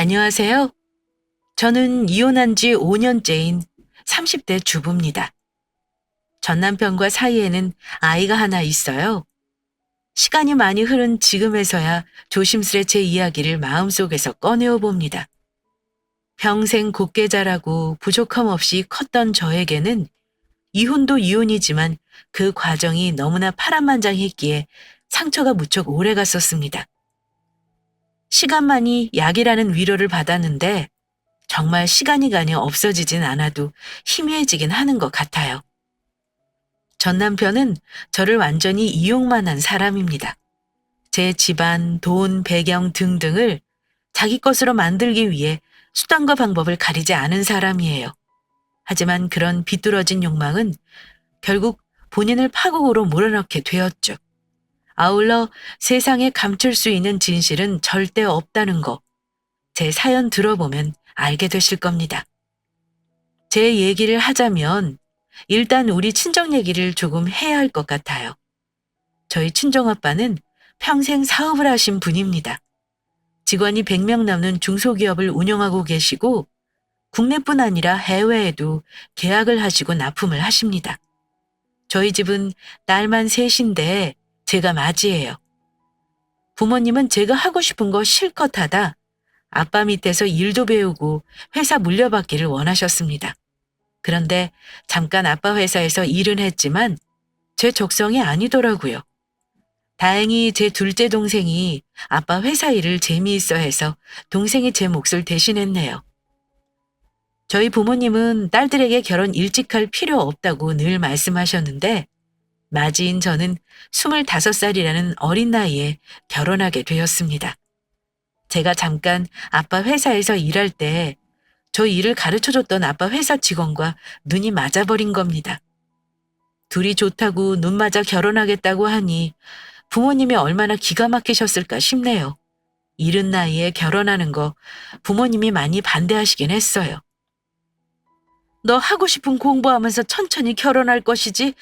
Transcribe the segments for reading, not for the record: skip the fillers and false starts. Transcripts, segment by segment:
안녕하세요. 저는 이혼한 지 5년째인 30대 주부입니다. 전 남편과 사이에는 아이가 하나 있어요. 시간이 많이 흐른 지금에서야 조심스레 제 이야기를 마음속에서 꺼내어 봅니다. 평생 곱게 자라고 부족함 없이 컸던 저에게는 이혼도 이혼이지만 그 과정이 너무나 파란만장했기에 상처가 무척 오래 갔었습니다. 시간만이 약이라는 위로를 받았는데 정말 시간이 가냐 없어지진 않아도 희미해지긴 하는 것 같아요. 전 남편은 저를 완전히 이용만 한 사람입니다. 제 집안, 돈, 배경 등등을 자기 것으로 만들기 위해 수단과 방법을 가리지 않은 사람이에요. 하지만 그런 비뚤어진 욕망은 결국 본인을 파국으로 몰아넣게 되었죠. 아울러 세상에 감출 수 있는 진실은 절대 없다는 거, 제 사연 들어보면 알게 되실 겁니다. 제 얘기를 하자면 일단 우리 친정 얘기를 조금 해야 할 것 같아요. 저희 친정아빠는 평생 사업을 하신 분입니다. 직원이 100명 넘는 중소기업을 운영하고 계시고 국내뿐 아니라 해외에도 계약을 하시고 납품을 하십니다. 저희 집은 딸만 셋인데 제가 맞이에요. 부모님은 제가 하고 싶은 거 실컷 하다 아빠 밑에서 일도 배우고 회사 물려받기를 원하셨습니다. 그런데 잠깐 아빠 회사에서 일은 했지만 제 적성이 아니더라고요. 다행히 제 둘째 동생이 아빠 회사 일을 재미있어 해서 동생이 제 몫을 대신했네요. 저희 부모님은 딸들에게 결혼 일찍 할 필요 없다고 늘 말씀하셨는데 맞이인 저는 25살이라는 어린 나이에 결혼하게 되었습니다. 제가 잠깐 아빠 회사에서 일할 때 저 일을 가르쳐줬던 아빠 회사 직원과 눈이 맞아버린 겁니다. 둘이 좋다고 눈 맞아 결혼하겠다고 하니 부모님이 얼마나 기가 막히셨을까 싶네요. 이른 나이에 결혼하는 거 부모님이 많이 반대하시긴 했어요. 너 하고 싶은 공부하면서 천천히 결혼할 것이지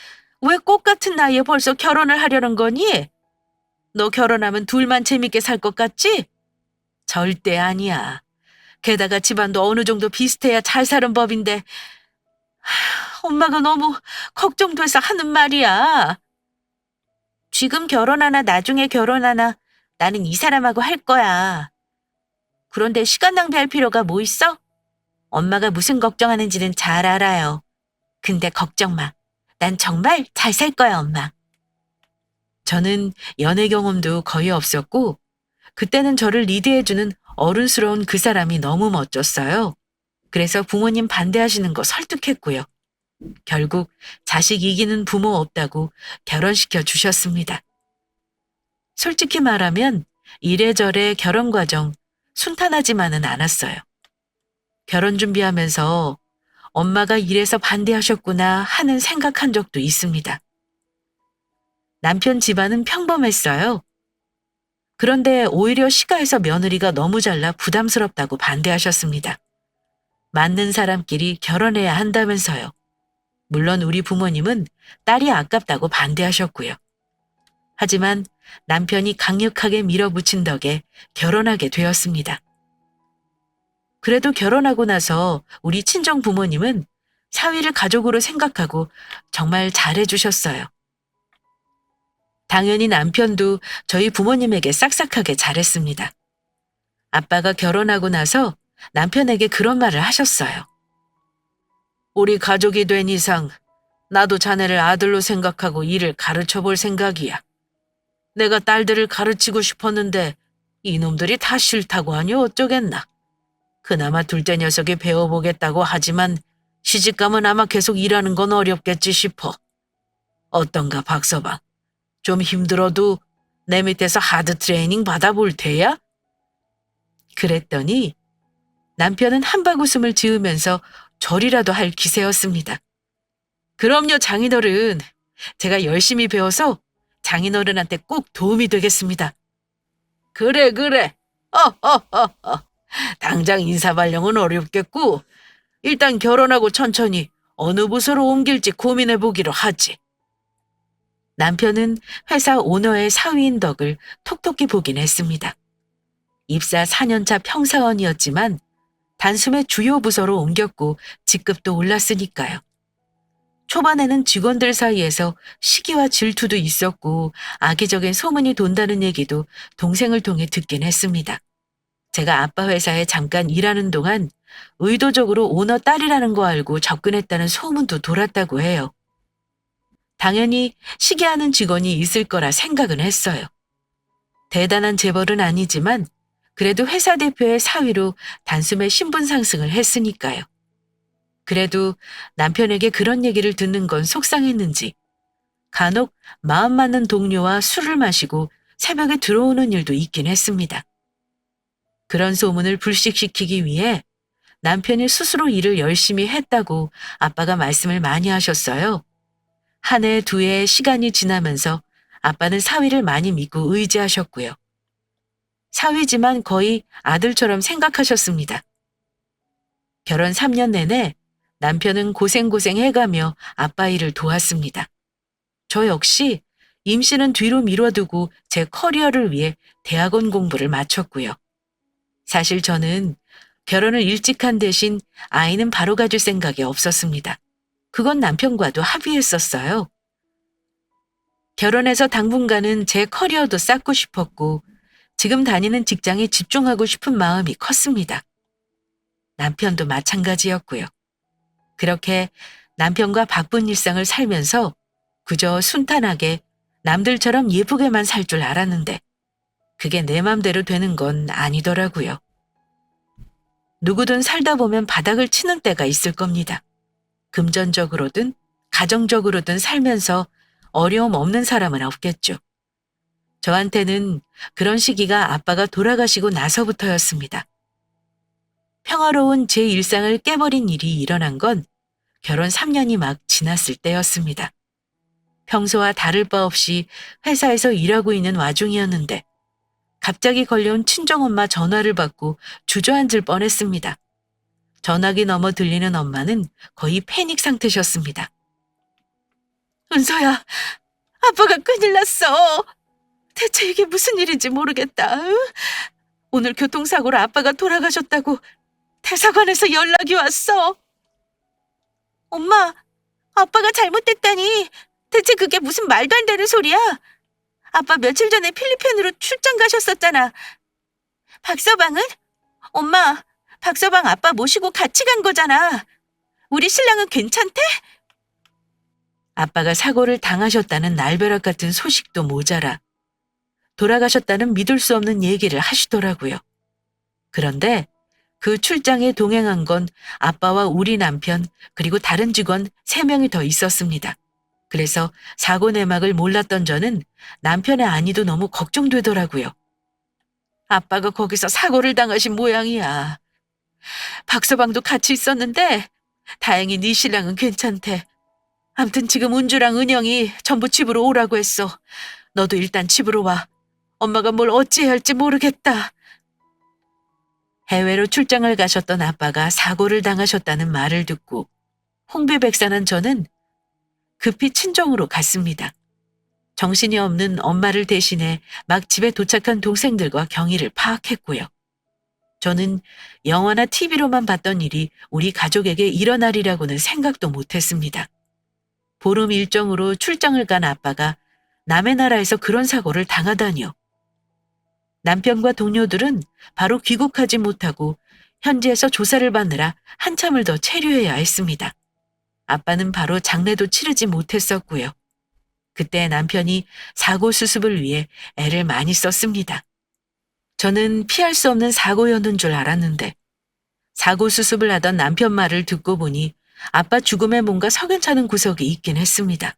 왜 꽃 같은 나이에 벌써 결혼을 하려는 거니? 너 결혼하면 둘만 재밌게 살 것 같지? 절대 아니야. 게다가 집안도 어느 정도 비슷해야 잘 사는 법인데 엄마가 너무 걱정돼서 하는 말이야. 지금 결혼하나 나중에 결혼하나 나는 이 사람하고 할 거야. 그런데 시간 낭비할 필요가 뭐 있어? 엄마가 무슨 걱정하는지는 잘 알아요. 근데 걱정 마. 난 정말 잘 살 거야, 엄마. 저는 연애 경험도 거의 없었고 그때는 저를 리드해주는 어른스러운 그 사람이 너무 멋졌어요. 그래서 부모님 반대하시는 거 설득했고요. 결국 자식 이기는 부모 없다고 결혼시켜 주셨습니다. 솔직히 말하면 이래저래 결혼 과정 순탄하지만은 않았어요. 결혼 준비하면서 엄마가 이래서 반대하셨구나 하는 생각한 적도 있습니다. 남편 집안은 평범했어요. 그런데 오히려 시가에서 며느리가 너무 잘나 부담스럽다고 반대하셨습니다. 맞는 사람끼리 결혼해야 한다면서요. 물론 우리 부모님은 딸이 아깝다고 반대하셨고요. 하지만 남편이 강력하게 밀어붙인 덕에 결혼하게 되었습니다. 그래도 결혼하고 나서 우리 친정 부모님은 사위를 가족으로 생각하고 정말 잘해주셨어요. 당연히 남편도 저희 부모님에게 싹싹하게 잘했습니다. 아빠가 결혼하고 나서 남편에게 그런 말을 하셨어요. 우리 가족이 된 이상 나도 자네를 아들로 생각하고 일을 가르쳐 볼 생각이야. 내가 딸들을 가르치고 싶었는데 이놈들이 다 싫다고 하니 어쩌겠나. 그나마 둘째 녀석이 배워보겠다고 하지만 시집가면 아마 계속 일하는 건 어렵겠지 싶어. 어떤가 박서방. 좀 힘들어도 내 밑에서 하드 트레이닝 받아볼 테야? 그랬더니 남편은 한박 웃음을 지으면서 절이라도 할 기세였습니다. 그럼요, 장인어른. 제가 열심히 배워서 장인어른한테 꼭 도움이 되겠습니다. 그래. 당장 인사발령은 어렵겠고 일단 결혼하고 천천히 어느 부서로 옮길지 고민해보기로 하지. 남편은 회사 오너의 사위인 덕을 톡톡히 보긴 했습니다. 입사 4년차 평사원이었지만 단숨에 주요 부서로 옮겼고 직급도 올랐으니까요. 초반에는 직원들 사이에서 시기와 질투도 있었고 악의적인 소문이 돈다는 얘기도 동생을 통해 듣긴 했습니다. 제가 아빠 회사에 잠깐 일하는 동안 의도적으로 오너 딸이라는 거 알고 접근했다는 소문도 돌았다고 해요. 당연히 시기하는 직원이 있을 거라 생각은 했어요. 대단한 재벌은 아니지만 그래도 회사 대표의 사위로 단숨에 신분 상승을 했으니까요. 그래도 남편에게 그런 얘기를 듣는 건 속상했는지 간혹 마음 맞는 동료와 술을 마시고 새벽에 들어오는 일도 있긴 했습니다. 그런 소문을 불식시키기 위해 남편이 스스로 일을 열심히 했다고 아빠가 말씀을 많이 하셨어요. 한 해, 두 해 시간이 지나면서 아빠는 사위를 많이 믿고 의지하셨고요. 사위지만 거의 아들처럼 생각하셨습니다. 결혼 3년 내내 남편은 고생고생 해가며 아빠 일을 도왔습니다. 저 역시 임신은 뒤로 미뤄두고 제 커리어를 위해 대학원 공부를 마쳤고요. 사실 저는 결혼을 일찍 한 대신 아이는 바로 가질 생각이 없었습니다. 그건 남편과도 합의했었어요. 결혼해서 당분간은 제 커리어도 쌓고 싶었고 지금 다니는 직장에 집중하고 싶은 마음이 컸습니다. 남편도 마찬가지였고요. 그렇게 남편과 바쁜 일상을 살면서 그저 순탄하게 남들처럼 예쁘게만 살 줄 알았는데 그게 내 맘대로 되는 건 아니더라고요. 누구든 살다 보면 바닥을 치는 때가 있을 겁니다. 금전적으로든 가정적으로든 살면서 어려움 없는 사람은 없겠죠. 저한테는 그런 시기가 아빠가 돌아가시고 나서부터였습니다. 평화로운 제 일상을 깨버린 일이 일어난 건 결혼 3년이 막 지났을 때였습니다. 평소와 다를 바 없이 회사에서 일하고 있는 와중이었는데 갑자기 걸려온 친정엄마 전화를 받고 주저앉을 뻔했습니다. 전화기 넘어 들리는 엄마는 거의 패닉 상태셨습니다. 은서야, 아빠가 큰일 났어. 대체 이게 무슨 일인지 모르겠다. 오늘 교통사고로 아빠가 돌아가셨다고 대사관에서 연락이 왔어. 엄마, 아빠가 잘못됐다니. 대체 그게 무슨 말도 안 되는 소리야? 아빠 며칠 전에 필리핀으로 출장 가셨었잖아. 박서방은? 엄마, 박서방 아빠 모시고 같이 간 거잖아. 우리 신랑은 괜찮대? 아빠가 사고를 당하셨다는 날벼락 같은 소식도 모자라 돌아가셨다는 믿을 수 없는 얘기를 하시더라고요. 그런데 그 출장에 동행한 건 아빠와 우리 남편 그리고 다른 직원 3명이 더 있었습니다. 그래서 사고 내막을 몰랐던 저는 남편의 안위도 너무 걱정되더라고요. 아빠가 거기서 사고를 당하신 모양이야. 박서방도 같이 있었는데 다행히 네 신랑은 괜찮대. 암튼 지금 은주랑 은영이 전부 집으로 오라고 했어. 너도 일단 집으로 와. 엄마가 뭘 어찌해야 할지 모르겠다. 해외로 출장을 가셨던 아빠가 사고를 당하셨다는 말을 듣고 홍비백산한 저는 급히 친정으로 갔습니다. 정신이 없는 엄마를 대신해 막 집에 도착한 동생들과 경위를 파악했고요. 저는 영화나 TV로만 봤던 일이 우리 가족에게 일어나리라고는 생각도 못했습니다. 보름 일정으로 출장을 간 아빠가 남의 나라에서 그런 사고를 당하다니요. 남편과 동료들은 바로 귀국하지 못하고 현지에서 조사를 받느라 한참을 더 체류해야 했습니다. 아빠는 바로 장례도 치르지 못했었고요. 그때 남편이 사고 수습을 위해 애를 많이 썼습니다. 저는 피할 수 없는 사고였는 줄 알았는데 사고 수습을 하던 남편 말을 듣고 보니 아빠 죽음에 뭔가 석연찮은 구석이 있긴 했습니다.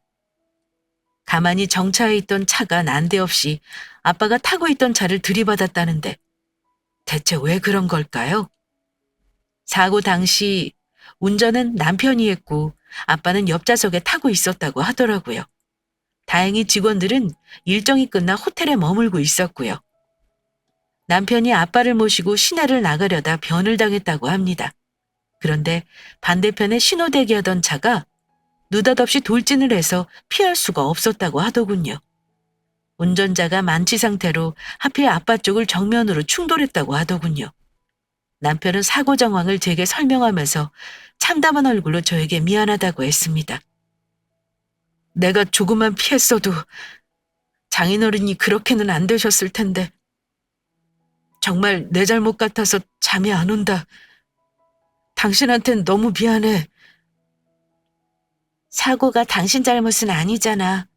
가만히 정차해 있던 차가 난데없이 아빠가 타고 있던 차를 들이받았다는데 대체 왜 그런 걸까요? 사고 당시 운전은 남편이 했고 아빠는 옆좌석에 타고 있었다고 하더라고요. 다행히 직원들은 일정이 끝나 호텔에 머물고 있었고요. 남편이 아빠를 모시고 시내를 나가려다 변을 당했다고 합니다. 그런데 반대편에 신호대기하던 차가 느닷없이 돌진을 해서 피할 수가 없었다고 하더군요. 운전자가 만취 상태로 하필 아빠 쪽을 정면으로 충돌했다고 하더군요. 남편은 사고 정황을 제게 설명하면서 참담한 얼굴로 저에게 미안하다고 했습니다. 내가 조금만 피했어도 장인어른이 그렇게는 안 되셨을 텐데 정말 내 잘못 같아서 잠이 안 온다. 당신한텐 너무 미안해. 사고가 당신 잘못은 아니잖아.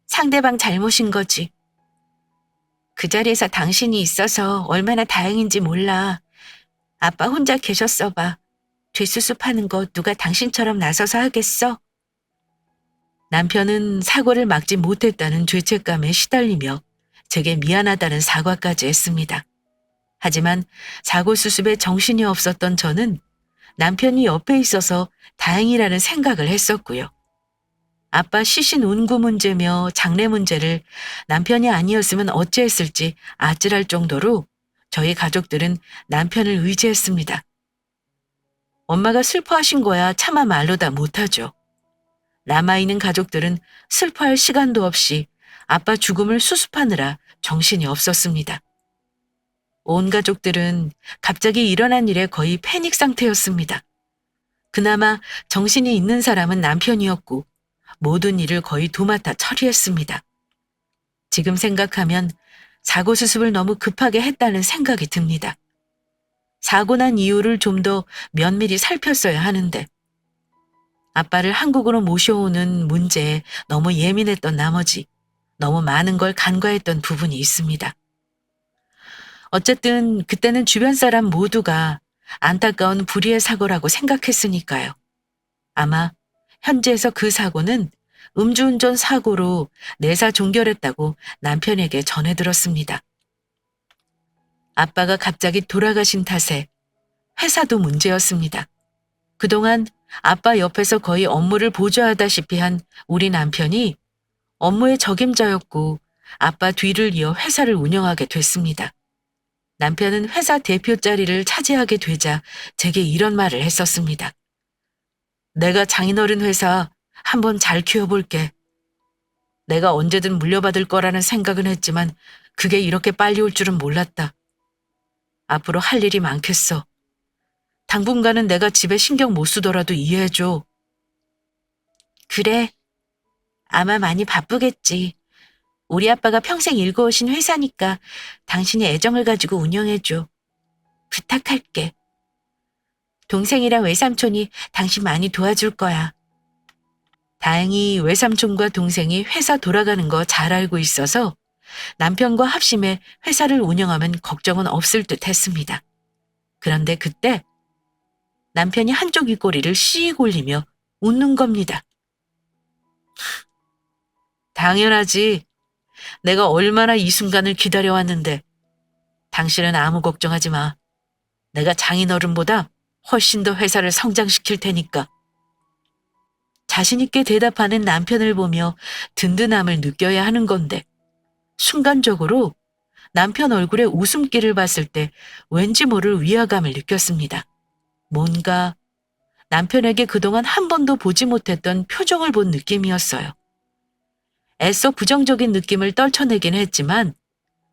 상대방 잘못인 거지. 그 자리에서 당신이 있어서 얼마나 다행인지 몰라. 아빠 혼자 계셨어 봐. 뒷수습하는 거 누가 당신처럼 나서서 하겠어? 남편은 사고를 막지 못했다는 죄책감에 시달리며 제게 미안하다는 사과까지 했습니다. 하지만 사고 수습에 정신이 없었던 저는 남편이 옆에 있어서 다행이라는 생각을 했었고요. 아빠 시신 운구 문제며 장례 문제를 남편이 아니었으면 어찌했을지 아찔할 정도로 저희 가족들은 남편을 의지했습니다. 엄마가 슬퍼하신 거야 차마 말로 다 못하죠. 남아있는 가족들은 슬퍼할 시간도 없이 아빠 죽음을 수습하느라 정신이 없었습니다. 온 가족들은 갑자기 일어난 일에 거의 패닉 상태였습니다. 그나마 정신이 있는 사람은 남편이었고 모든 일을 거의 도맡아 처리했습니다. 지금 생각하면 사고 수습을 너무 급하게 했다는 생각이 듭니다. 사고 난 이유를 좀 더 면밀히 살폈어야 하는데 아빠를 한국으로 모셔오는 문제에 너무 예민했던 나머지 너무 많은 걸 간과했던 부분이 있습니다. 어쨌든 그때는 주변 사람 모두가 안타까운 불의의 사고라고 생각했으니까요. 아마 현지에서 그 사고는 음주운전 사고로 내사 종결했다고 남편에게 전해 들었습니다. 아빠가 갑자기 돌아가신 탓에 회사도 문제였습니다. 그동안 아빠 옆에서 거의 업무를 보조하다시피 한 우리 남편이 업무의 적임자였고 아빠 뒤를 이어 회사를 운영하게 됐습니다. 남편은 회사 대표 자리를 차지하게 되자 제게 이런 말을 했었습니다. 내가 장인어른 회사 한번 잘 키워볼게. 내가 언제든 물려받을 거라는 생각은 했지만 그게 이렇게 빨리 올 줄은 몰랐다. 앞으로 할 일이 많겠어. 당분간은 내가 집에 신경 못 쓰더라도 이해해줘. 그래. 아마 많이 바쁘겠지. 우리 아빠가 평생 일궈오신 회사니까 당신이 애정을 가지고 운영해줘. 부탁할게. 동생이랑 외삼촌이 당신 많이 도와줄 거야. 다행히 외삼촌과 동생이 회사 돌아가는 거 잘 알고 있어서 남편과 합심해 회사를 운영하면 걱정은 없을 듯 했습니다. 그런데 그때 남편이 한쪽 입꼬리를 씩 올리며 웃는 겁니다. 당연하지. 내가 얼마나 이 순간을 기다려왔는데. 당신은 아무 걱정하지 마. 내가 장인어른보다 훨씬 더 회사를 성장시킬 테니까. 자신 있게 대답하는 남편을 보며 든든함을 느껴야 하는 건데 순간적으로 남편 얼굴에 웃음기를 봤을 때 왠지 모를 위화감을 느꼈습니다. 뭔가 남편에게 그동안 한 번도 보지 못했던 표정을 본 느낌이었어요. 애써 부정적인 느낌을 떨쳐내긴 했지만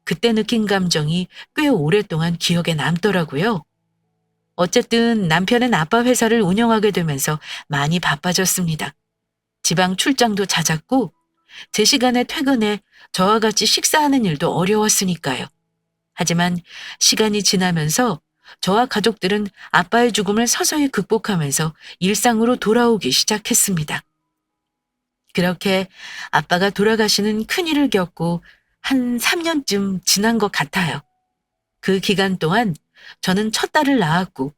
그때 느낀 감정이 꽤 오랫동안 기억에 남더라고요. 어쨌든 남편은 아빠 회사를 운영하게 되면서 많이 바빠졌습니다. 지방 출장도 잦았고 제 시간에 퇴근해 저와 같이 식사하는 일도 어려웠으니까요. 하지만 시간이 지나면서 저와 가족들은 아빠의 죽음을 서서히 극복하면서 일상으로 돌아오기 시작했습니다. 그렇게 아빠가 돌아가시는 큰일을 겪고 한 3년쯤 지난 것 같아요. 그 기간 동안 저는 첫 딸을 낳았고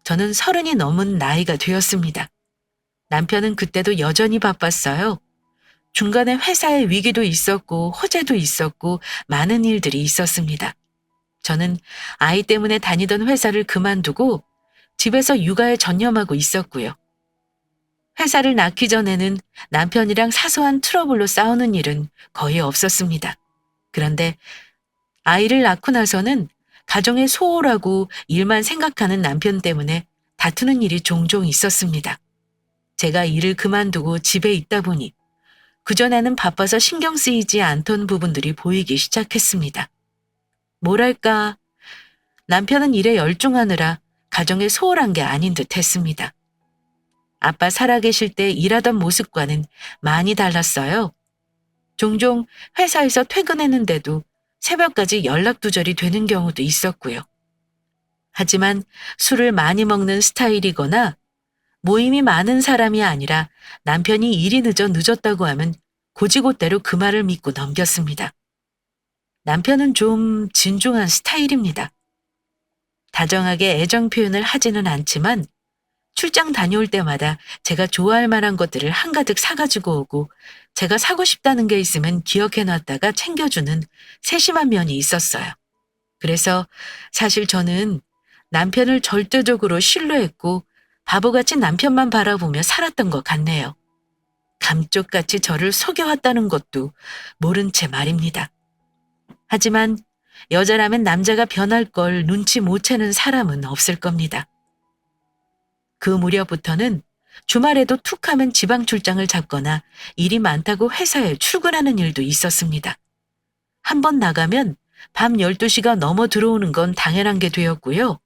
저는 30이 넘은 나이가 되었습니다. 남편은 그때도 여전히 바빴어요. 중간에 회사의 위기도 있었고 호재도 있었고 많은 일들이 있었습니다. 저는 아이 때문에 다니던 회사를 그만두고 집에서 육아에 전념하고 있었고요. 회사를 낳기 전에는 남편이랑 사소한 트러블로 싸우는 일은 거의 없었습니다. 그런데 아이를 낳고 나서는 가정의 소홀하고 일만 생각하는 남편 때문에 다투는 일이 종종 있었습니다. 제가 일을 그만두고 집에 있다 보니 그전에는 바빠서 신경 쓰이지 않던 부분들이 보이기 시작했습니다. 뭐랄까, 남편은 일에 열중하느라 가정에 소홀한 게 아닌 듯 했습니다. 아빠 살아계실 때 일하던 모습과는 많이 달랐어요. 종종 회사에서 퇴근했는데도 새벽까지 연락두절이 되는 경우도 있었고요. 하지만 술을 많이 먹는 스타일이거나 모임이 많은 사람이 아니라 남편이 일이 늦었다고 하면 곧이곧대로 그 말을 믿고 넘겼습니다. 남편은 좀 진중한 스타일입니다. 다정하게 애정 표현을 하지는 않지만 출장 다녀올 때마다 제가 좋아할 만한 것들을 한가득 사가지고 오고 제가 사고 싶다는 게 있으면 기억해놨다가 챙겨주는 세심한 면이 있었어요. 그래서 사실 저는 남편을 절대적으로 신뢰했고 바보같이 남편만 바라보며 살았던 것 같네요. 감쪽같이 저를 속여왔다는 것도 모른 채 말입니다. 하지만 여자라면 남자가 변할 걸 눈치 못 채는 사람은 없을 겁니다. 그 무렵부터는 주말에도 툭 하면 지방 출장을 잡거나 일이 많다고 회사에 출근하는 일도 있었습니다. 한 번 나가면 밤 12시가 넘어 들어오는 건 당연한 게 되었고요.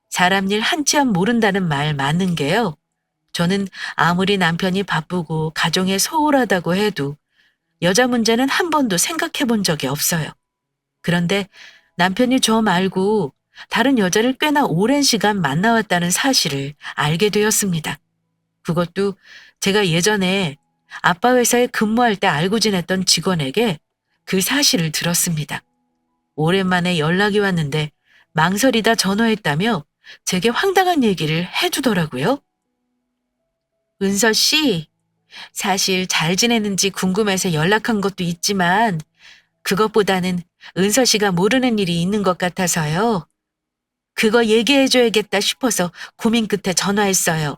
사람 일 한치 앞 모른다는 말 맞는 게요. 저는 아무리 남편이 바쁘고 가정에 소홀하다고 해도 여자 문제는 한 번도 생각해 본 적이 없어요. 그런데 남편이 저 말고 다른 여자를 꽤나 오랜 시간 만나왔다는 사실을 알게 되었습니다. 그것도 제가 예전에 아빠 회사에 근무할 때 알고 지냈던 직원에게 그 사실을 들었습니다. 오랜만에 연락이 왔는데 망설이다 전화했다며 제게 황당한 얘기를 해주더라고요. 은서 씨, 사실 잘 지내는지 궁금해서 연락한 것도 있지만 그것보다는 은서 씨가 모르는 일이 있는 것 같아서요. 그거 얘기해줘야겠다 싶어서 고민 끝에 전화했어요.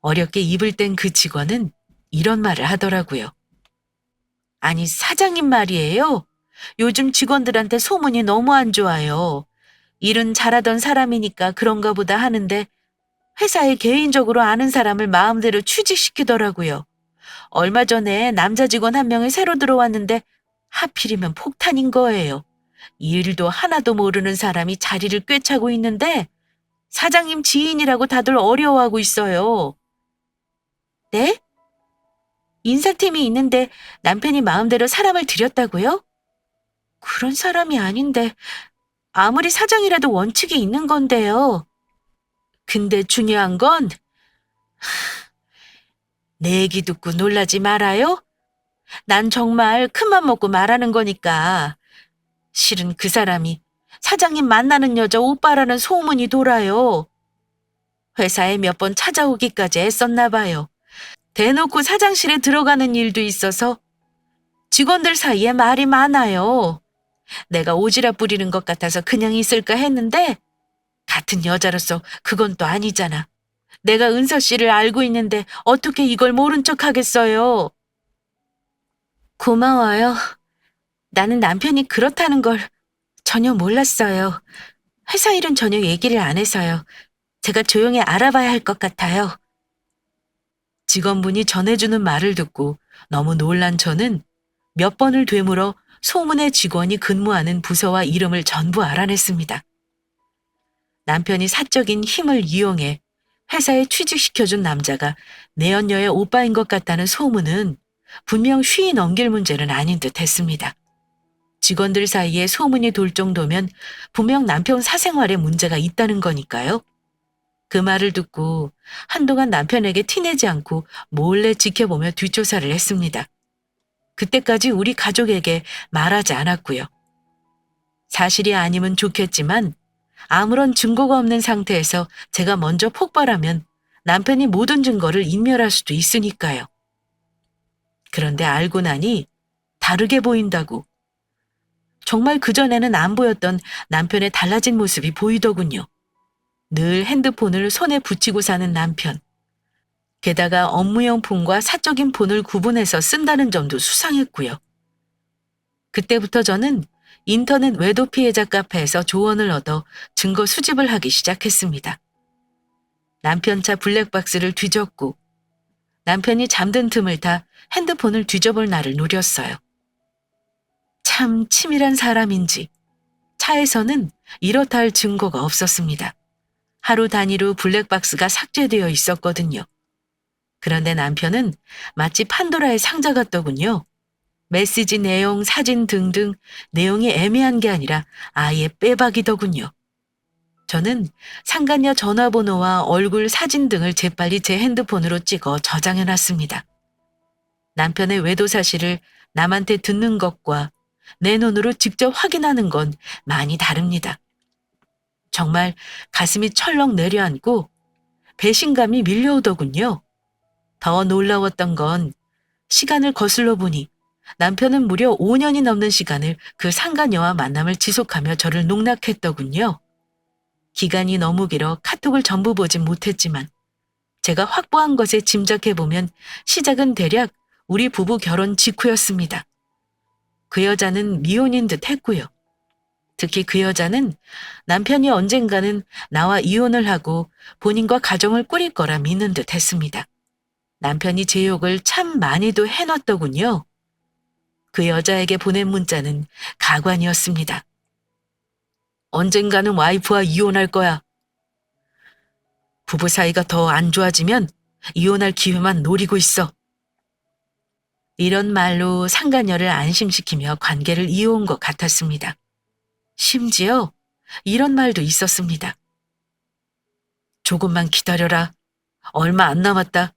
어렵게 입을 뗀 그 직원은 이런 말을 하더라고요. 아니, 사장님 말이에요. 요즘 직원들한테 소문이 너무 안 좋아요. 일은 잘하던 사람이니까 그런가 보다 하는데 회사에 개인적으로 아는 사람을 마음대로 취직시키더라고요. 얼마 전에 남자 직원 한 명이 새로 들어왔는데 하필이면 폭탄인 거예요. 일도 하나도 모르는 사람이 자리를 꿰차고 있는데 사장님 지인이라고 다들 어려워하고 있어요. 네? 인사팀이 있는데 남편이 마음대로 사람을 들였다고요? 그런 사람이 아닌데 아무리 사장이라도 원칙이 있는 건데요. 근데 중요한 건 내 얘기 듣고 놀라지 말아요. 난 정말 큰맘 먹고 말하는 거니까. 실은 그 사람이 사장님 만나는 여자 오빠라는 소문이 돌아요. 회사에 몇 번 찾아오기까지 애썼나 봐요. 대놓고 사장실에 들어가는 일도 있어서 직원들 사이에 말이 많아요. 내가 오지랖 부리는 것 같아서 그냥 있을까 했는데 같은 여자로서 그건 또 아니잖아. 내가 은서 씨를 알고 있는데 어떻게 이걸 모른 척 하겠어요. 고마워요. 나는 남편이 그렇다는 걸 전혀 몰랐어요. 회사 일은 전혀 얘기를 안 해서요. 제가 조용히 알아봐야 할 것 같아요. 직원분이 전해주는 말을 듣고 너무 놀란 저는 몇 번을 되물어 소문의 직원이 근무하는 부서와 이름을 전부 알아냈습니다. 남편이 사적인 힘을 이용해 회사에 취직시켜준 남자가 내연녀의 오빠인 것 같다는 소문은 분명 쉬이 넘길 문제는 아닌 듯 했습니다. 직원들 사이에 소문이 돌 정도면 분명 남편 사생활에 문제가 있다는 거니까요. 그 말을 듣고 한동안 남편에게 티내지 않고 몰래 지켜보며 뒷조사를 했습니다. 그때까지 우리 가족에게 말하지 않았고요. 사실이 아니면 좋겠지만 아무런 증거가 없는 상태에서 제가 먼저 폭발하면 남편이 모든 증거를 인멸할 수도 있으니까요. 그런데 알고 나니 다르게 보인다고. 정말 그전에는 안 보였던 남편의 달라진 모습이 보이더군요. 늘 핸드폰을 손에 붙이고 사는 남편. 게다가 업무용 폰과 사적인 폰을 구분해서 쓴다는 점도 수상했고요. 그때부터 저는 인터넷 외도 피해자 카페에서 조언을 얻어 증거 수집을 하기 시작했습니다. 남편 차 블랙박스를 뒤졌고 남편이 잠든 틈을 타 핸드폰을 뒤져볼 날을 노렸어요. 참 치밀한 사람인지 차에서는 이렇다 할 증거가 없었습니다. 하루 단위로 블랙박스가 삭제되어 있었거든요. 그런데 남편은 마치 판도라의 상자 같더군요. 메시지 내용, 사진 등등 내용이 애매한 게 아니라 아예 빼박이더군요. 저는 상간녀 전화번호와 얼굴 사진 등을 재빨리 제 핸드폰으로 찍어 저장해놨습니다. 남편의 외도 사실을 남한테 듣는 것과 내 눈으로 직접 확인하는 건 많이 다릅니다. 정말 가슴이 철렁 내려앉고 배신감이 밀려오더군요. 더 놀라웠던 건 시간을 거슬러 보니 남편은 무려 5년이 넘는 시간을 그 상간녀와 만남을 지속하며 저를 농락했더군요. 기간이 너무 길어 카톡을 전부 보진 못했지만 제가 확보한 것에 짐작해보면 시작은 대략 우리 부부 결혼 직후였습니다. 그 여자는 미혼인 듯 했고요. 특히 그 여자는 남편이 언젠가는 나와 이혼을 하고 본인과 가정을 꾸릴 거라 믿는 듯 했습니다. 남편이 제 욕을 참 많이도 해놨더군요. 그 여자에게 보낸 문자는 가관이었습니다. 언젠가는 와이프와 이혼할 거야. 부부 사이가 더 안 좋아지면 이혼할 기회만 노리고 있어. 이런 말로 상간녀를 안심시키며 관계를 이어온 것 같았습니다. 심지어 이런 말도 있었습니다. 조금만 기다려라. 얼마 안 남았다.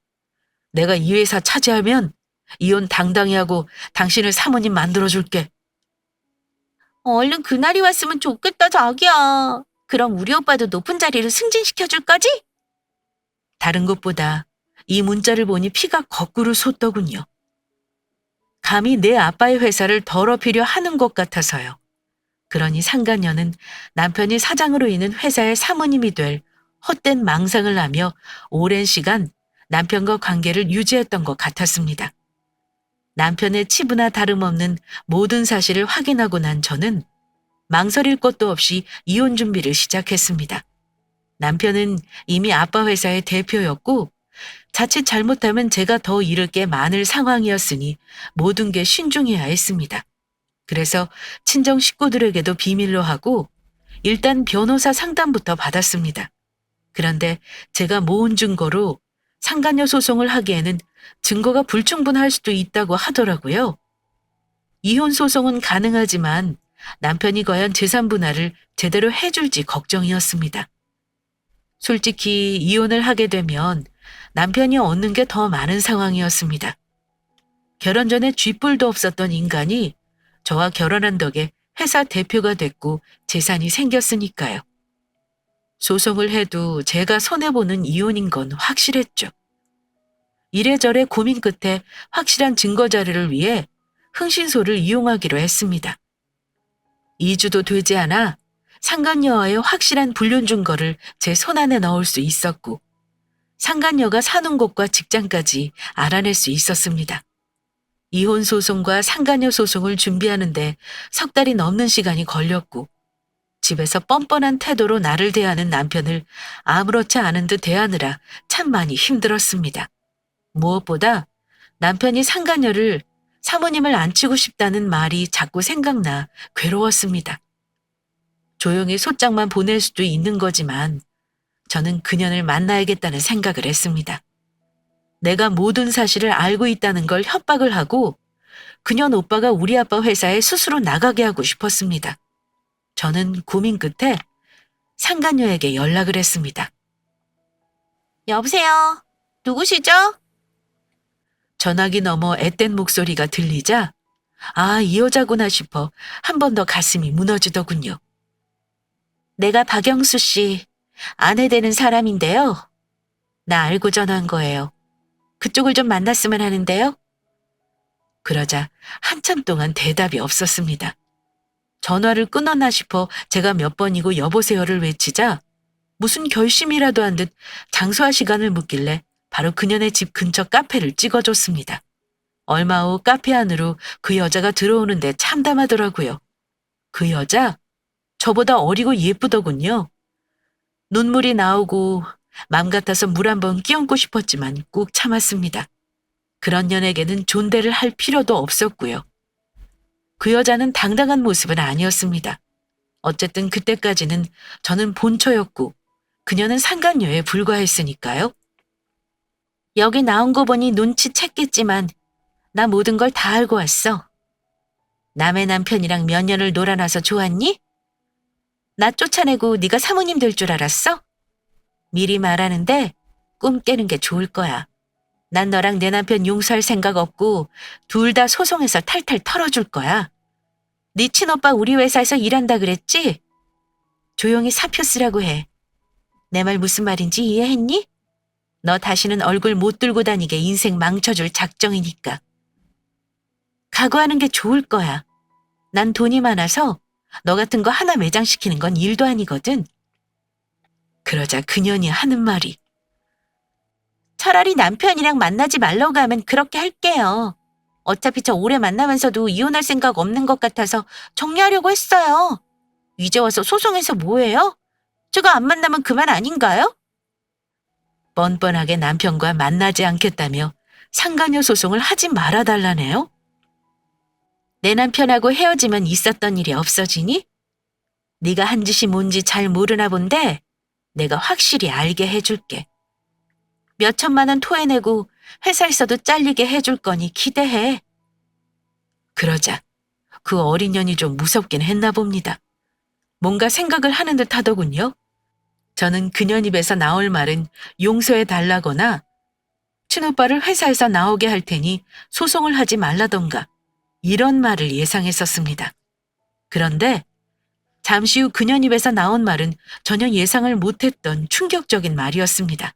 내가 이 회사 차지하면 이혼 당당히 하고 당신을 사모님 만들어줄게. 얼른 그날이 왔으면 좋겠다, 자기야. 그럼 우리 오빠도 높은 자리로 승진시켜줄 거지? 다른 것보다 이 문자를 보니 피가 거꾸로 솟더군요. 감히 내 아빠의 회사를 더럽히려 하는 것 같아서요. 그러니 상간녀는 남편이 사장으로 있는 회사의 사모님이 될 헛된 망상을 하며 오랜 시간 남편과 관계를 유지했던 것 같았습니다. 남편의 치부나 다름없는 모든 사실을 확인하고 난 저는 망설일 것도 없이 이혼 준비를 시작했습니다. 남편은 이미 아빠 회사의 대표였고 자칫 잘못하면 제가 더 잃을 게 많을 상황이었으니 모든 게 신중해야 했습니다. 그래서 친정 식구들에게도 비밀로 하고 일단 변호사 상담부터 받았습니다. 그런데 제가 모은 증거로 상간녀 소송을 하기에는 증거가 불충분할 수도 있다고 하더라고요. 이혼 소송은 가능하지만 남편이 과연 재산 분할을 제대로 해줄지 걱정이었습니다. 솔직히 이혼을 하게 되면 남편이 얻는 게 더 많은 상황이었습니다. 결혼 전에 쥐뿔도 없었던 인간이 저와 결혼한 덕에 회사 대표가 됐고 재산이 생겼으니까요. 소송을 해도 제가 손해보는 이혼인 건 확실했죠. 이래저래 고민 끝에 확실한 증거 자료를 위해 흥신소를 이용하기로 했습니다. 2주도 되지 않아 상간녀와의 확실한 불륜 증거를 제 손안에 넣을 수 있었고 상간녀가 사는 곳과 직장까지 알아낼 수 있었습니다. 이혼 소송과 상간녀 소송을 준비하는데 석 달이 넘는 시간이 걸렸고 집에서 뻔뻔한 태도로 나를 대하는 남편을 아무렇지 않은 듯 대하느라 참 많이 힘들었습니다. 무엇보다 남편이 상간녀를 사모님을 앉히고 싶다는 말이 자꾸 생각나 괴로웠습니다. 조용히 소장만 보낼 수도 있는 거지만 저는 그년을 만나야겠다는 생각을 했습니다. 내가 모든 사실을 알고 있다는 걸 협박을 하고 그년 오빠가 우리 아빠 회사에 스스로 나가게 하고 싶었습니다. 저는 고민 끝에 상간녀에게 연락을 했습니다. 여보세요? 누구시죠? 전화기 너머 앳된 목소리가 들리자 아, 이 여자구나 싶어 한 번 더 가슴이 무너지더군요. 내가 박영수 씨 아내 되는 사람인데요. 나 알고 전화한 거예요. 그쪽을 좀 만났으면 하는데요. 그러자 한참 동안 대답이 없었습니다. 전화를 끊었나 싶어 제가 몇 번이고 여보세요를 외치자 무슨 결심이라도 한 듯 장소와 시간을 묻길래 바로 그녀네 집 근처 카페를 찍어줬습니다. 얼마 후 카페 안으로 그 여자가 들어오는데 참담하더라고요. 그 여자? 저보다 어리고 예쁘더군요. 눈물이 나오고 맘 같아서 물 한 번 끼얹고 싶었지만 꾹 참았습니다. 그런 년에게는 존대를 할 필요도 없었고요. 그 여자는 당당한 모습은 아니었습니다. 어쨌든 그때까지는 저는 본처였고 그녀는 상간녀에 불과했으니까요. 여기 나온 거 보니 눈치챘겠지만 나 모든 걸 다 알고 왔어. 남의 남편이랑 몇 년을 놀아놔서 좋았니? 나 쫓아내고 네가 사모님 될 줄 알았어? 미리 말하는데 꿈 깨는 게 좋을 거야. 난 너랑 내 남편 용서할 생각 없고 둘 다 소송해서 탈탈 털어줄 거야. 네 친오빠 우리 회사에서 일한다 그랬지? 조용히 사표 쓰라고 해. 내 말 무슨 말인지 이해했니? 너 다시는 얼굴 못 들고 다니게 인생 망쳐줄 작정이니까. 각오하는 게 좋을 거야. 난 돈이 많아서 너 같은 거 하나 매장시키는 건 일도 아니거든. 그러자 그년이 하는 말이 차라리 남편이랑 만나지 말라고 하면 그렇게 할게요. 어차피 저 오래 만나면서도 이혼할 생각 없는 것 같아서 정리하려고 했어요. 이제 와서 소송해서 뭐해요? 제가 안 만나면 그만 아닌가요? 뻔뻔하게 남편과 만나지 않겠다며 상간녀 소송을 하지 말아달라네요. 내 남편하고 헤어지면 있었던 일이 없어지니? 네가 한 짓이 뭔지 잘 모르나 본데 내가 확실히 알게 해줄게. 몇 천만 원 토해내고 회사에서도 잘리게 해줄 거니 기대해. 그러자 그 어린 년이 좀 무섭긴 했나 봅니다. 뭔가 생각을 하는 듯 하더군요. 저는 그년 입에서 나올 말은 용서해 달라거나 친오빠를 회사에서 나오게 할 테니 소송을 하지 말라던가 이런 말을 예상했었습니다. 그런데 잠시 후 그년 입에서 나온 말은 전혀 예상을 못했던 충격적인 말이었습니다.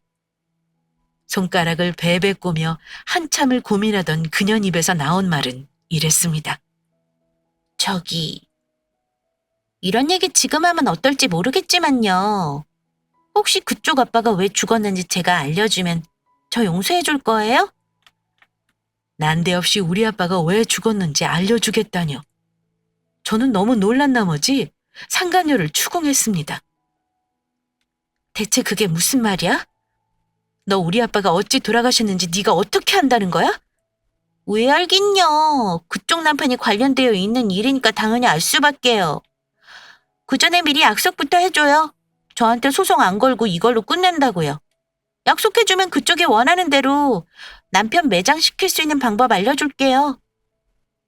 손가락을 베베 꼬며 한참을 고민하던 그년 입에서 나온 말은 이랬습니다. 저기, 이런 얘기 지금 하면 어떨지 모르겠지만요. 혹시 그쪽 아빠가 왜 죽었는지 제가 알려주면 저 용서해 줄 거예요? 난데없이 우리 아빠가 왜 죽었는지 알려주겠다뇨. 저는 너무 놀란 나머지 상간녀를 추궁했습니다. 대체 그게 무슨 말이야? 너 우리 아빠가 어찌 돌아가셨는지 네가 어떻게 안다는 거야? 왜 알긴요. 그쪽 남편이 관련되어 있는 일이니까 당연히 알 수밖에요. 그 전에 미리 약속부터 해줘요. 저한테 소송 안 걸고 이걸로 끝낸다고요. 약속해주면 그쪽이 원하는 대로 남편 매장시킬 수 있는 방법 알려줄게요.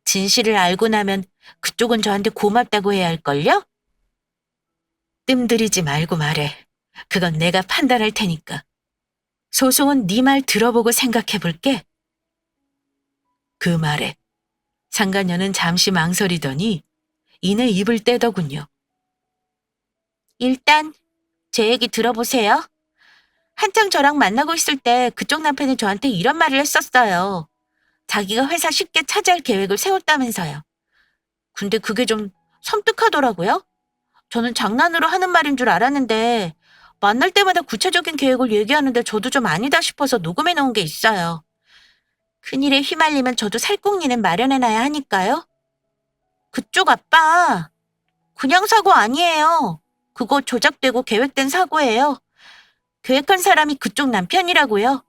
진실을 알고 나면 그쪽은 저한테 고맙다고 해야 할걸요? 뜸들이지 말고 말해. 그건 내가 판단할 테니까. 소송은 네 말 들어보고 생각해 볼게. 그 말에 상간녀는 잠시 망설이더니 이내 입을 떼더군요. 일단 제 얘기 들어보세요. 한창 저랑 만나고 있을 때 그쪽 남편이 저한테 이런 말을 했었어요. 자기가 회사 쉽게 차지할 계획을 세웠다면서요. 근데 그게 좀 섬뜩하더라고요. 저는 장난으로 하는 말인 줄 알았는데 만날 때마다 구체적인 계획을 얘기하는데 저도 좀 아니다 싶어서 녹음해 놓은 게 있어요. 큰일에 휘말리면 저도 살궁리는 마련해놔야 하니까요. 그쪽 아빠, 그냥 사고 아니에요. 그거 조작되고 계획된 사고예요. 계획한 사람이 그쪽 남편이라고요.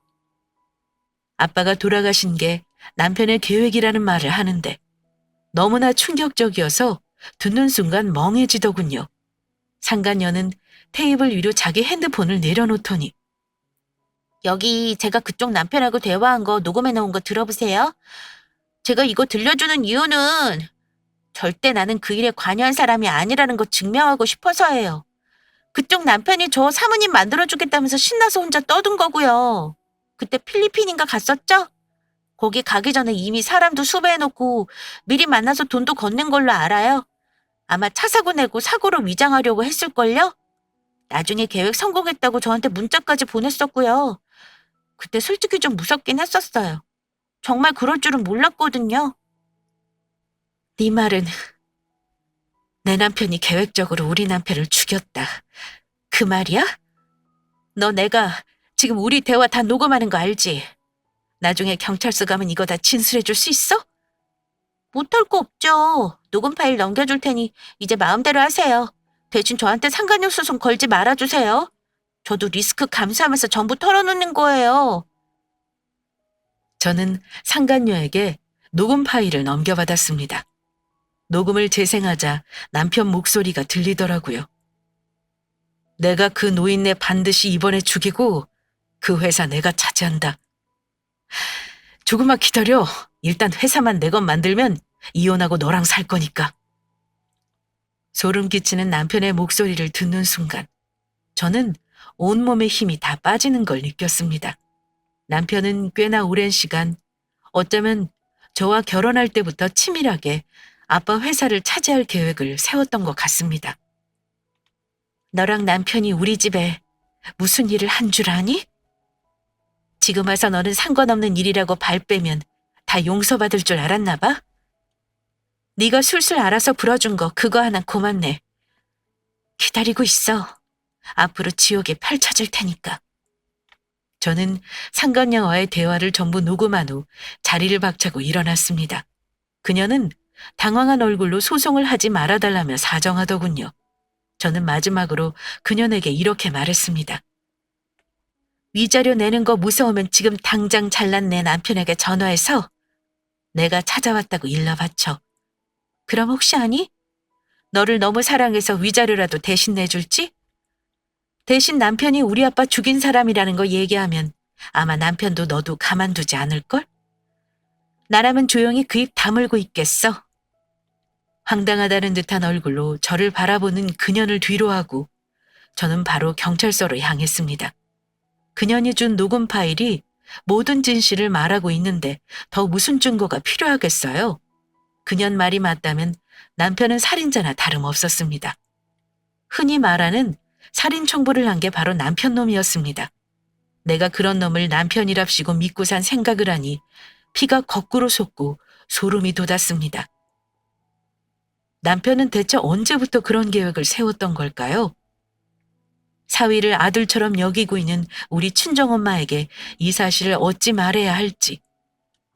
아빠가 돌아가신 게 남편의 계획이라는 말을 하는데 너무나 충격적이어서 듣는 순간 멍해지더군요. 상간녀는 테이블 위로 자기 핸드폰을 내려놓더니 여기 제가 그쪽 남편하고 대화한 거 녹음해 놓은 거 들어보세요. 제가 이거 들려주는 이유는 절대 나는 그 일에 관여한 사람이 아니라는 거 증명하고 싶어서예요. 그쪽 남편이 저 사모님 만들어주겠다면서 신나서 혼자 떠든 거고요. 그때 필리핀인가 갔었죠? 거기 가기 전에 이미 사람도 수배해놓고 미리 만나서 돈도 건넨 걸로 알아요. 아마 차 사고 내고 사고로 위장하려고 했을걸요? 나중에 계획 성공했다고 저한테 문자까지 보냈었고요. 그때 솔직히 좀 무섭긴 했었어요. 정말 그럴 줄은 몰랐거든요. 네 말은 내 남편이 계획적으로 우리 남편을 죽였다. 그 말이야? 너 내가 지금 우리 대화 다 녹음하는 거 알지? 나중에 경찰서 가면 이거 다 진술해 줄 수 있어? 못할 거 없죠. 녹음 파일 넘겨줄 테니 이제 마음대로 하세요. 대신 저한테 상간녀 소송 걸지 말아주세요. 저도 리스크 감수하면서 전부 털어놓는 거예요. 저는 상간녀에게 녹음 파일을 넘겨받았습니다. 녹음을 재생하자 남편 목소리가 들리더라고요. 내가 그 노인네 반드시 이번에 죽이고 그 회사 내가 차지한다. 조금만 기다려. 일단 회사만 내 것 만들면 이혼하고 너랑 살 거니까. 소름 끼치는 남편의 목소리를 듣는 순간 저는 온몸의 힘이 다 빠지는 걸 느꼈습니다. 남편은 꽤나 오랜 시간, 어쩌면 저와 결혼할 때부터 치밀하게 아빠 회사를 차지할 계획을 세웠던 것 같습니다. 너랑 남편이 우리 집에 무슨 일을 한 줄 아니? 지금 와서 너는 상관없는 일이라고 발 빼면 다 용서받을 줄 알았나 봐? 네가 술술 알아서 불어준 거 그거 하나 고맙네. 기다리고 있어. 앞으로 지옥이 펼쳐질 테니까. 저는 상간녀와의 대화를 전부 녹음한 후 자리를 박차고 일어났습니다. 그녀는 당황한 얼굴로 소송을 하지 말아달라며 사정하더군요. 저는 마지막으로 그녀에게 이렇게 말했습니다. 위자료 내는 거 무서우면 지금 당장 잘난 내 남편에게 전화해서 내가 찾아왔다고 일러 바쳐. 그럼 혹시 아니? 너를 너무 사랑해서 위자료라도 대신 내줄지? 대신 남편이 우리 아빠 죽인 사람이라는 거 얘기하면 아마 남편도 너도 가만두지 않을걸? 나라면 조용히 그 입 다물고 있겠어. 황당하다는 듯한 얼굴로 저를 바라보는 그녀를 뒤로하고 저는 바로 경찰서로 향했습니다. 그년이 준 녹음 파일이 모든 진실을 말하고 있는데 더 무슨 증거가 필요하겠어요? 그년 말이 맞다면 남편은 살인자나 다름없었습니다. 흔히 말하는 살인 청부를 한 게 바로 남편 놈이었습니다. 내가 그런 놈을 남편이랍시고 믿고 산 생각을 하니 피가 거꾸로 솟고 소름이 돋았습니다. 남편은 대체 언제부터 그런 계획을 세웠던 걸까요? 사위를 아들처럼 여기고 있는 우리 친정엄마에게 이 사실을 어찌 말해야 할지,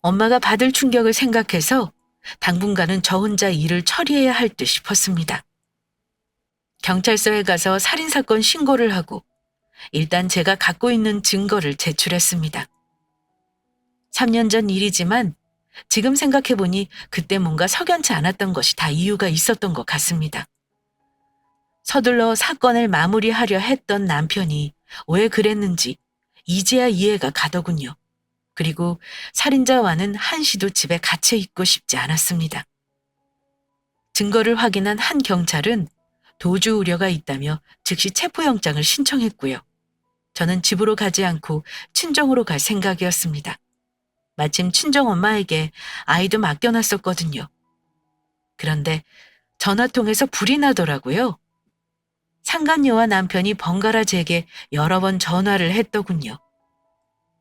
엄마가 받을 충격을 생각해서 당분간은 저 혼자 일을 처리해야 할 듯 싶었습니다. 경찰서에 가서 살인사건 신고를 하고 일단 제가 갖고 있는 증거를 제출했습니다. 3년 전 일이지만 지금 생각해보니 그때 뭔가 석연치 않았던 것이 다 이유가 있었던 것 같습니다. 서둘러 사건을 마무리하려 했던 남편이 왜 그랬는지 이제야 이해가 가더군요. 그리고 살인자와는 한시도 집에 갇혀 있고 싶지 않았습니다. 증거를 확인한 한 경찰은 도주 우려가 있다며 즉시 체포영장을 신청했고요. 저는 집으로 가지 않고 친정으로 갈 생각이었습니다. 마침 친정엄마에게 아이도 맡겨놨었거든요. 그런데 전화통에서 불이 나더라고요. 상간녀와 남편이 번갈아 제게 여러 번 전화를 했더군요.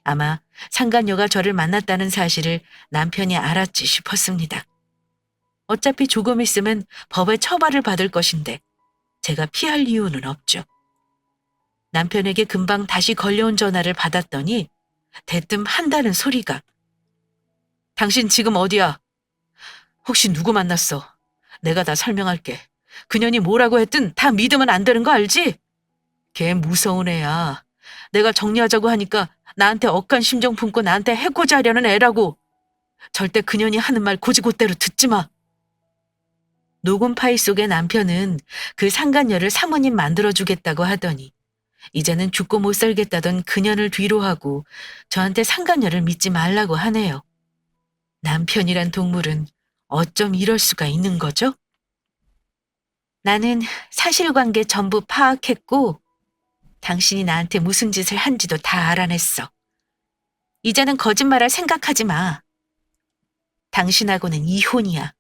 아마 상간녀가 저를 만났다는 사실을 남편이 알았지 싶었습니다. 어차피 조금 있으면 법의 처벌을 받을 것인데 제가 피할 이유는 없죠. 남편에게 금방 다시 걸려온 전화를 받았더니 대뜸 한다는 소리가. 당신 지금 어디야? 혹시 누구 만났어? 내가 다 설명할게. 그년이 뭐라고 했든 다 믿으면 안 되는 거 알지? 걔 무서운 애야. 내가 정리하자고 하니까 나한테 억한 심정 품고 나한테 해코지 하려는 애라고. 절대 그년이 하는 말 고지고대로 듣지 마. 녹음 파일 속의 남편은 그 상간녀를 사모님 만들어주겠다고 하더니 이제는 죽고 못 살겠다던 그년을 뒤로하고 저한테 상간녀를 믿지 말라고 하네요. 남편이란 동물은 어쩜 이럴 수가 있는 거죠? 나는 사실관계 전부 파악했고 당신이 나한테 무슨 짓을 한지도 다 알아냈어. 이제는 거짓말할 생각하지 마. 당신하고는 이혼이야.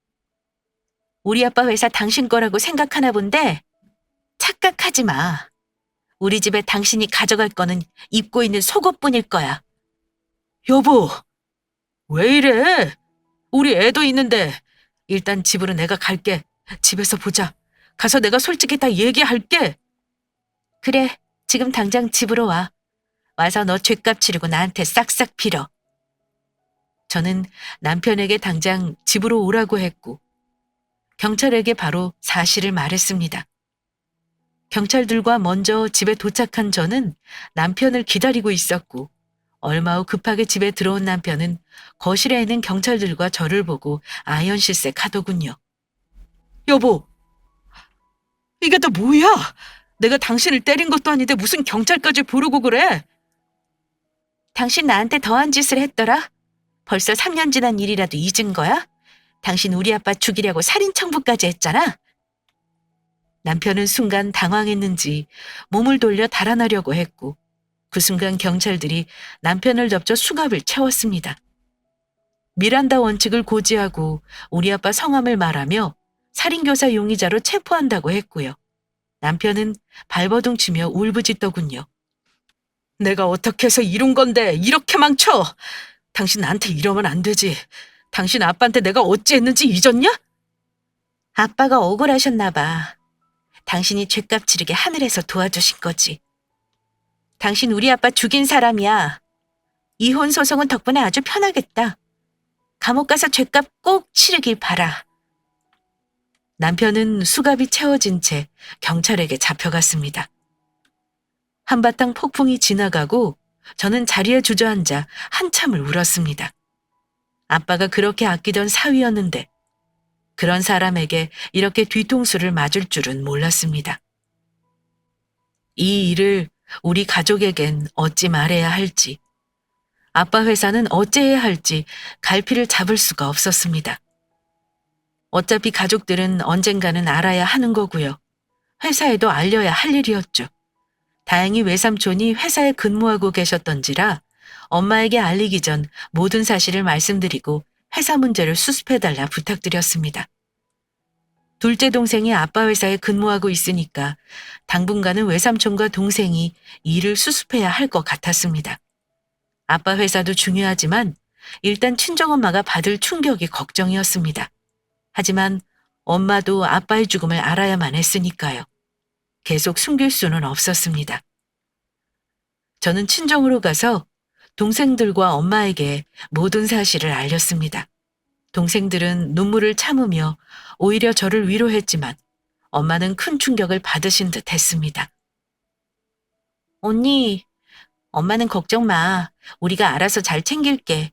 우리 아빠 회사 당신 거라고 생각하나 본데 착각하지 마. 우리 집에 당신이 가져갈 거는 입고 있는 속옷뿐일 거야. 여보, 왜 이래? 우리 애도 있는데. 일단 집으로 내가 갈게. 집에서 보자. 가서 내가 솔직히 다 얘기할게. 그래, 지금 당장 집으로 와. 와서 너 죗값 치르고 나한테 싹싹 빌어. 저는 남편에게 당장 집으로 오라고 했고 경찰에게 바로 사실을 말했습니다. 경찰들과 먼저 집에 도착한 저는 남편을 기다리고 있었고 얼마 후 급하게 집에 들어온 남편은 거실에 있는 경찰들과 저를 보고 아연실색하더군요. 여보, 이게 다 뭐야? 내가 당신을 때린 것도 아닌데 무슨 경찰까지 부르고 그래? 당신 나한테 더한 짓을 했더라? 벌써 3년 지난 일이라도 잊은 거야? 당신 우리 아빠 죽이려고 살인 청부까지 했잖아? 남편은 순간 당황했는지 몸을 돌려 달아나려고 했고 그 순간 경찰들이 남편을 덮쳐 수갑을 채웠습니다. 미란다 원칙을 고지하고 우리 아빠 성함을 말하며 살인교사 용의자로 체포한다고 했고요. 남편은 발버둥치며 울부짖더군요. 내가 어떻게 해서 이룬 건데 이렇게 망쳐? 당신 나한테 이러면 안 되지. 당신 아빠한테 내가 어찌했는지 잊었냐? 아빠가 억울하셨나 봐. 당신이 죗값 치르게 하늘에서 도와주신 거지. 당신 우리 아빠 죽인 사람이야. 이혼 소송은 덕분에 아주 편하겠다. 감옥 가서 죗값 꼭 치르길 바라. 남편은 수갑이 채워진 채 경찰에게 잡혀갔습니다. 한바탕 폭풍이 지나가고 저는 자리에 주저앉아 한참을 울었습니다. 아빠가 그렇게 아끼던 사위였는데 그런 사람에게 이렇게 뒤통수를 맞을 줄은 몰랐습니다. 이 일을 우리 가족에겐 어찌 말해야 할지, 아빠 회사는 어찌해야 할지 갈피를 잡을 수가 없었습니다. 어차피 가족들은 언젠가는 알아야 하는 거고요. 회사에도 알려야 할 일이었죠. 다행히 외삼촌이 회사에 근무하고 계셨던지라 엄마에게 알리기 전 모든 사실을 말씀드리고 회사 문제를 수습해달라 부탁드렸습니다. 둘째 동생이 아빠 회사에 근무하고 있으니까 당분간은 외삼촌과 동생이 일을 수습해야 할 것 같았습니다. 아빠 회사도 중요하지만 일단 친정엄마가 받을 충격이 걱정이었습니다. 하지만 엄마도 아빠의 죽음을 알아야만 했으니까요. 계속 숨길 수는 없었습니다. 저는 친정으로 가서 동생들과 엄마에게 모든 사실을 알렸습니다. 동생들은 눈물을 참으며 오히려 저를 위로했지만 엄마는 큰 충격을 받으신 듯 했습니다. 언니, 엄마는 걱정 마. 우리가 알아서 잘 챙길게.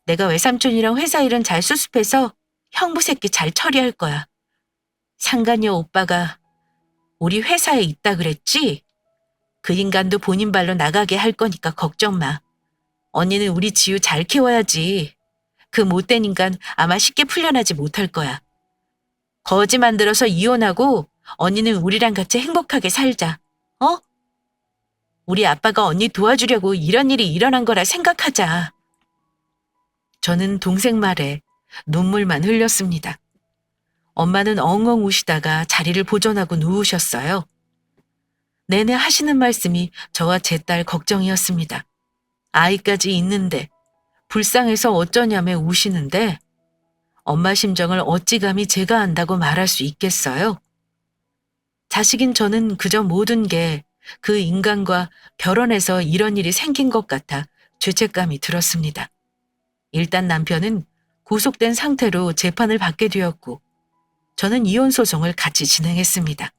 내가 외삼촌이랑 회사 일은 잘 수습해서 형부 새끼 잘 처리할 거야. 상간녀 오빠가 우리 회사에 있다 그랬지? 그 인간도 본인 발로 나가게 할 거니까 걱정 마. 언니는 우리 지우 잘 키워야지. 그 못된 인간 아마 쉽게 풀려나지 못할 거야. 거지 만들어서 이혼하고 언니는 우리랑 같이 행복하게 살자. 어? 우리 아빠가 언니 도와주려고 이런 일이 일어난 거라 생각하자. 저는 동생 말에 눈물만 흘렸습니다. 엄마는 엉엉 우시다가 자리를 보존하고 누우셨어요. 내내 하시는 말씀이 저와 제 딸 걱정이었습니다. 아이까지 있는데 불쌍해서 어쩌냐며 우시는데 엄마 심정을 어찌 감히 제가 안다고 말할 수 있겠어요? 자식인 저는 그저 모든 게 그 인간과 결혼해서 이런 일이 생긴 것 같아 죄책감이 들었습니다. 일단 남편은 구속된 상태로 재판을 받게 되었고 저는 이혼 소송을 같이 진행했습니다.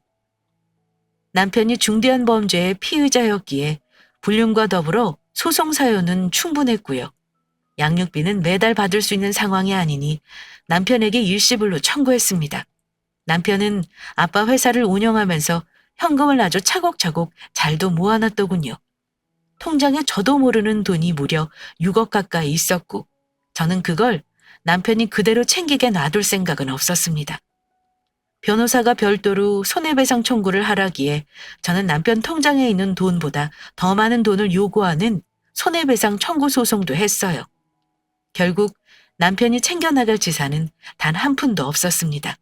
남편이 중대한 범죄의 피의자였기에 불륜과 더불어 소송 사유는 충분했고요. 양육비는 매달 받을 수 있는 상황이 아니니 남편에게 일시불로 청구했습니다. 남편은 아빠 회사를 운영하면서 현금을 아주 차곡차곡 잘도 모아놨더군요. 통장에 저도 모르는 돈이 무려 6억 가까이 있었고 저는 그걸 남편이 그대로 챙기게 놔둘 생각은 없었습니다. 변호사가 별도로 손해배상 청구를 하라기에 저는 남편 통장에 있는 돈보다 더 많은 돈을 요구하는 손해배상 청구 소송도 했어요. 결국 남편이 챙겨나갈 지산은 단 한 푼도 없었습니다.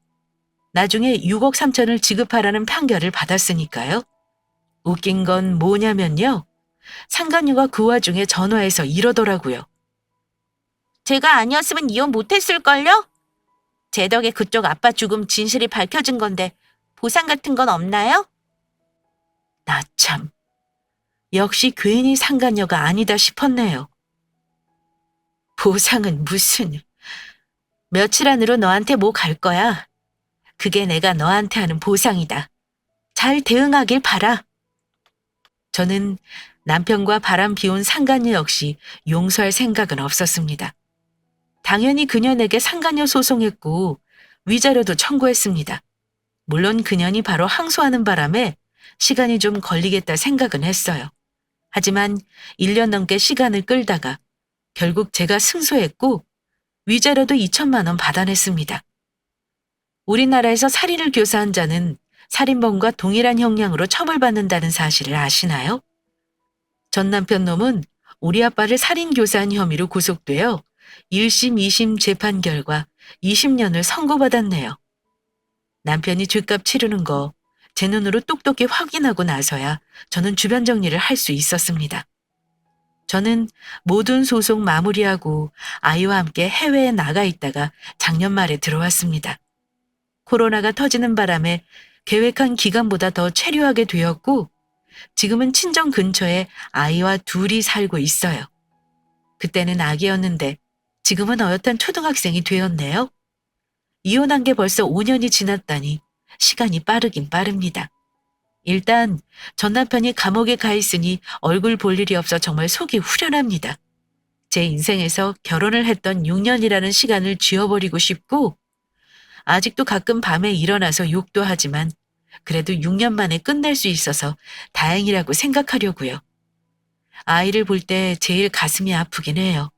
나중에 6억 3천을 지급하라는 판결을 받았으니까요. 웃긴 건 뭐냐면요. 상간녀가 그 와중에 전화해서 이러더라고요. 제가 아니었으면 이혼 못했을걸요? 제 덕에 그쪽 아빠 죽음 진실이 밝혀진 건데 보상 같은 건 없나요? 나 참, 역시 괜히 상간녀가 아니다 싶었네요. 보상은 무슨, 며칠 안으로 너한테 뭐 갈 거야. 그게 내가 너한테 하는 보상이다. 잘 대응하길 바라. 저는 남편과 바람 피운 상간녀 역시 용서할 생각은 없었습니다. 당연히 그년에게 상간녀 소송했고 위자료도 청구했습니다. 물론 그년이 바로 항소하는 바람에 시간이 좀 걸리겠다 생각은 했어요. 하지만 1년 넘게 시간을 끌다가 결국 제가 승소했고 위자료도 2천만 원 받아냈습니다. 우리나라에서 살인을 교사한 자는 살인범과 동일한 형량으로 처벌받는다는 사실을 아시나요? 전 남편 놈은 우리 아빠를 살인 교사한 혐의로 구속되어 1심, 2심 재판 결과 20년을 선고받았네요. 남편이 죗값 치르는 거 제 눈으로 똑똑히 확인하고 나서야 저는 주변 정리를 할 수 있었습니다. 저는 모든 소송 마무리하고 아이와 함께 해외에 나가 있다가 작년 말에 들어왔습니다. 코로나가 터지는 바람에 계획한 기간보다 더 체류하게 되었고 지금은 친정 근처에 아이와 둘이 살고 있어요. 그때는 아기였는데 지금은 어엿한 초등학생이 되었네요. 이혼한 게 벌써 5년이 지났다니 시간이 빠르긴 빠릅니다. 일단 전 남편이 감옥에 가 있으니 얼굴 볼 일이 없어 정말 속이 후련합니다. 제 인생에서 결혼을 했던 6년이라는 시간을 쥐어버리고 싶고 아직도 가끔 밤에 일어나서 욕도 하지만 그래도 6년 만에 끝낼 수 있어서 다행이라고 생각하려고요. 아이를 볼 때 제일 가슴이 아프긴 해요.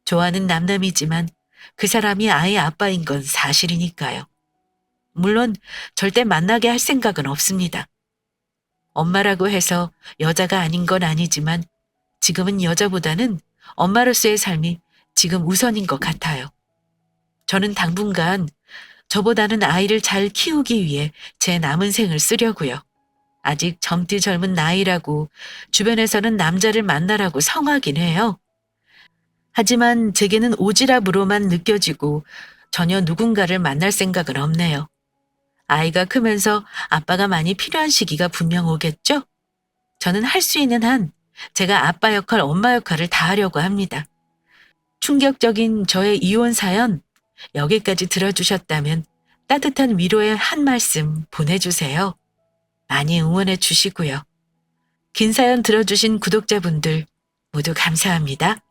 좋아하는 남남이지만 그 사람이 아이의 아빠인 건 사실이니까요. 물론 절대 만나게 할 생각은 없습니다. 엄마라고 해서 여자가 아닌 건 아니지만 지금은 여자보다는 엄마로서의 삶이 지금 우선인 것 같아요. 저는 당분간 저보다는 아이를 잘 키우기 위해 제 남은 생을 쓰려고요. 아직 젊디 젊은 나이라고 주변에서는 남자를 만나라고 성하긴 해요. 하지만 제게는 오지랖으로만 느껴지고 전혀 누군가를 만날 생각은 없네요. 아이가 크면서 아빠가 많이 필요한 시기가 분명 오겠죠? 저는 할 수 있는 한 제가 아빠 역할, 엄마 역할을 다 하려고 합니다. 충격적인 저의 이혼 사연 여기까지 들어주셨다면 따뜻한 위로의 한 말씀 보내주세요. 많이 응원해 주시고요. 긴 사연 들어주신 구독자분들 모두 감사합니다.